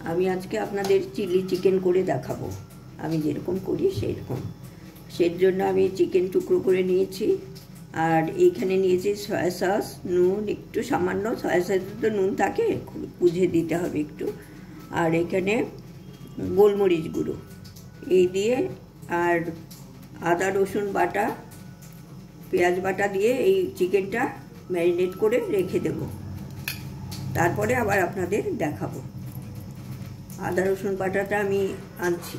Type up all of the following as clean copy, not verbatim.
আমি আজকে আপনাদের চিলি চিকেন করে দেখাবো। আমি যেরকম করি সেরকম। সের জন্য আমি চিকেন টুকরো করে নিয়েছি, আর এইখানে নিয়েছি সয়া সস, নুন, একটু সামান্য সয়া সসে তো নুন থাকে, বুঝে দিতে হবে একটু, আর এখানে গোলমরিচ গুঁড়ো এই দিয়ে, আর আদা রসুন বাটা, পেঁয়াজ বাটা দিয়ে এই চিকেনটা ম্যারিনেট করে রেখে দেব। তারপরে আবার আপনাদের দেখাবো। আদা রসুন বাটাটা আমি আনছি,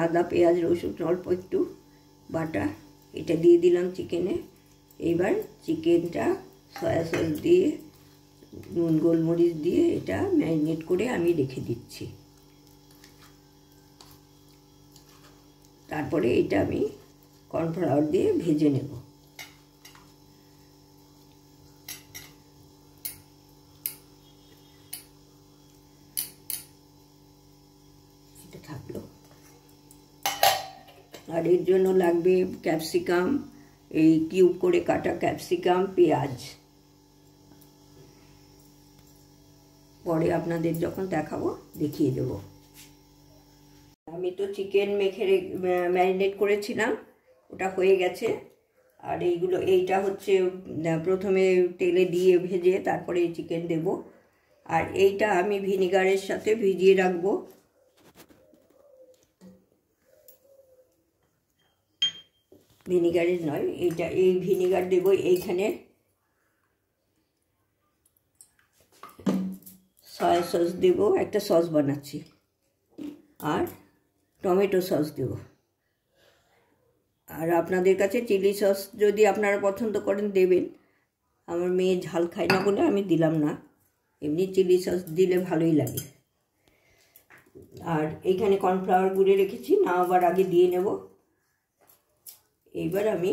আদা পেঁয়াজ রসুন অল্প একটু বাটা এটা দিয়ে দিলাম চিকেনে। এবার চিকেনটা সয়া সস দিয়ে নুন গোলমরিচ দিয়ে এটা ম্যারিনেট করে আমি রেখে দিচ্ছি। তারপরে এটা আমি কর্নফ্লাওয়ার দিয়ে ভেজে নেব। এটা থাকলো। আর এর জন্য লাগবে ক্যাপসিকাম, এই কিউব করে কাটা ক্যাপসিকাম, পেঁয়াজ। পরে আপনাদের যখন দেখাবো দেখিয়ে দেব। আমি তো চিকেন মেখে ম্যারিনেট করেছিলাম, ওটা হয়ে গেছে। আর এইটা হচ্ছে প্রথমে তেলে দিয়ে ভেজে তারপরে চিকেন দেব। আর এইটা আমি ভিনিগারের সাথে ভিজিয়ে রাখবো। ভিনিগারের নয়, এই ভিনিগার দেব এইখানে। সয়া সস দেব, একটা সস বানাচ্ছি, আর টমেটো সস দেব। আর আপনাদের কাছে চিলি সস যদি আপনারা পছন্দ করেন দেবেন। আমার মেয়ে ঝাল খায় না বলে আমি দিলাম না, এমনি চিলি সস দিলে ভালোই লাগে। আর এইখানে কর্নফ্লাওয়ার গুঁড়ে রেখেছি, না আবার আগে দিয়ে নেব। এইবার আমি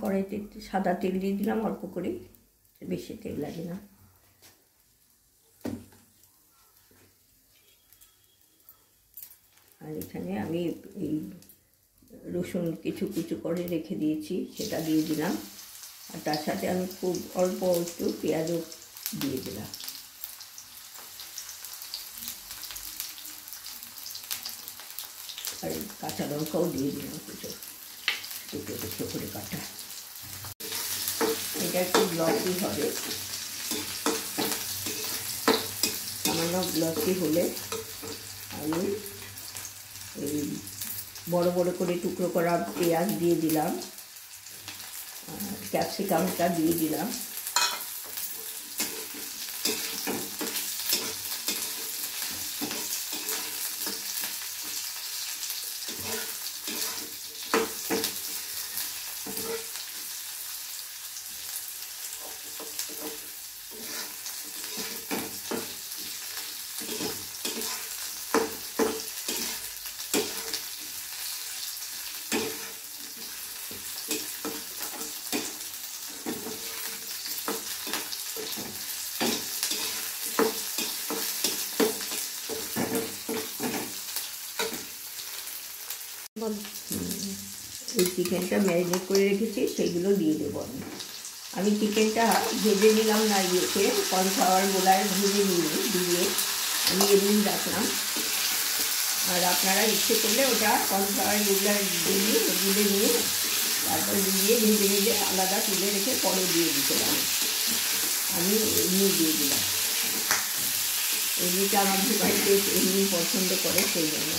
কড়াইতে সাদা তেল দিয়ে দিলাম অল্প করে, বেশি তেল লাগে না। আর এখানে আমি এই রসুন কিছু কুচু করে রেখে দিয়েছি, সেটা দিয়ে দিলাম। আর তার সাথে আমি খুব অল্প একটু পেঁয়াজও দিয়ে দিলাম। আর কাঁচা লঙ্কাও দিয়ে দিলাম কিছু টুকরো টুকরো করে কাটা। এটা একটু গ্লসি হবে, সামান্য গ্লসি হলে আমি এই বড় বড় করে টুকরো করা পেঁয়াজ দিয়ে দিলাম, ক্যাপসিকামটা দিয়ে দিলাম। এই চিকেনটা ম্যারিনেট করে রেখেছি, সেইগুলো দিয়ে দেবো আমি। চিকেনটা ভেজে নিলাম না, ইয়েতে কর্নফ্লাওয়ার গোলায় ভেজে দিয়ে আমি এমনি রাখলাম। আর আপনারা ইচ্ছে করলে ওটা কর্নফ্লাওয়ার গোলায় গুলে নিয়ে তারপর দিয়ে ভেজে ভেজে আলাদা তুলে রেখে পরে দিয়ে দিতে পারেন। আমি এমনি দিয়ে দিলাম, এমনিটা আমার বাড়িতে এমনি পছন্দ করে, সেই জন্য।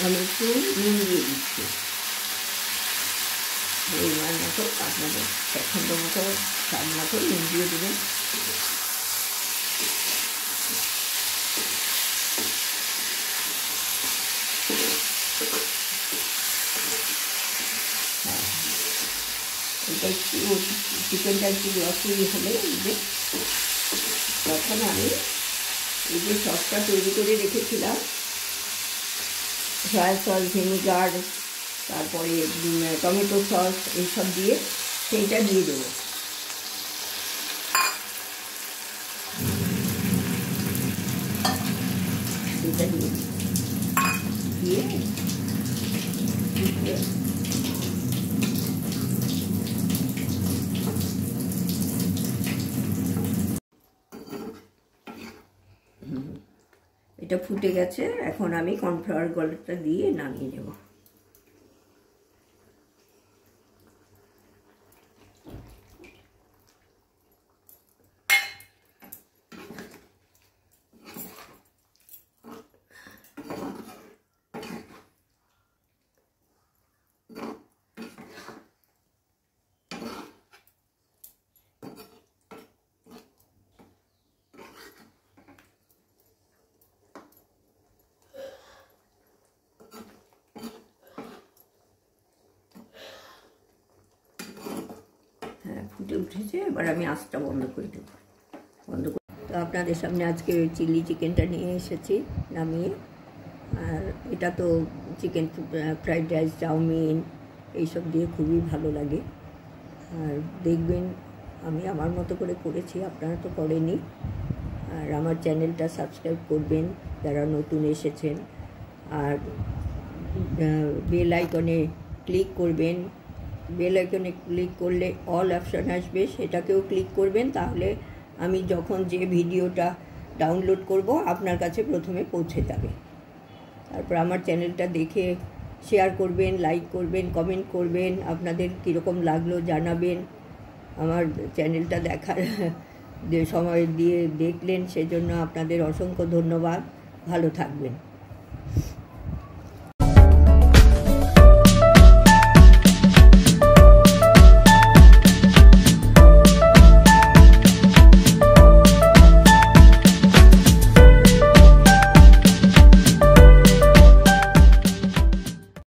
আমি একটু নুন দিয়ে দিচ্ছি, পরিমাণ মতো, আপনাদের পছন্দ মতো স্বাদ মতো নুন দিয়ে দেবেন। এটা একটু চিকেনটা একটু গ্লসি হলে তখন আমি এই যে সসটা তৈরি করে রেখেছিলাম, সয়া সস, ভিনিগার, তারপরে টমেটো সস, এইসব দিয়ে সেইটা দিয়ে দেবো। সেইটা দিয়ে এটা ফুটে গেছে। এখন আমি কর্নফ্লাওয়ার গলাটা দিয়ে নামিয়ে নেব। ফুটে উঠেছে, এবার আমি আঁচটা বন্ধ করে দেবো। তো আপনাদের সামনে আজকে চিলি চিকেনটা নিয়ে এসেছি নামিয়ে। আর এটা তো চিকেন ফ্রাইড রাইস, চাউমিন এইসব দিয়ে খুবই ভালো লাগে। আর দেখবেন আমি আমার মতো করে করেছি, আপনারা তো করেনি। আর আমার চ্যানেলটা সাবস্ক্রাইব করবেন যারা নতুন এসেছেন। আর বেল আইকনে ক্লিক করবেন। বেল আইকনে ক্লিক করলে অল অপশান আসবে, সেটাকেও ক্লিক করবেন। তাহলে আমি যখন যে ভিডিওটা ডাউনলোড করব আপনার কাছে প্রথমে পৌঁছে যাবে। তারপর আমার চ্যানেলটা দেখে শেয়ার করবেন, লাইক করবেন, কমেন্ট করবেন, আপনাদের কীরকম লাগলো জানাবেন। আমার চ্যানেলটা দেখার যে সময় দিয়ে দেখলেন সেজন্য আপনাদের অসংখ্য ধন্যবাদ। ভালো থাকবেন।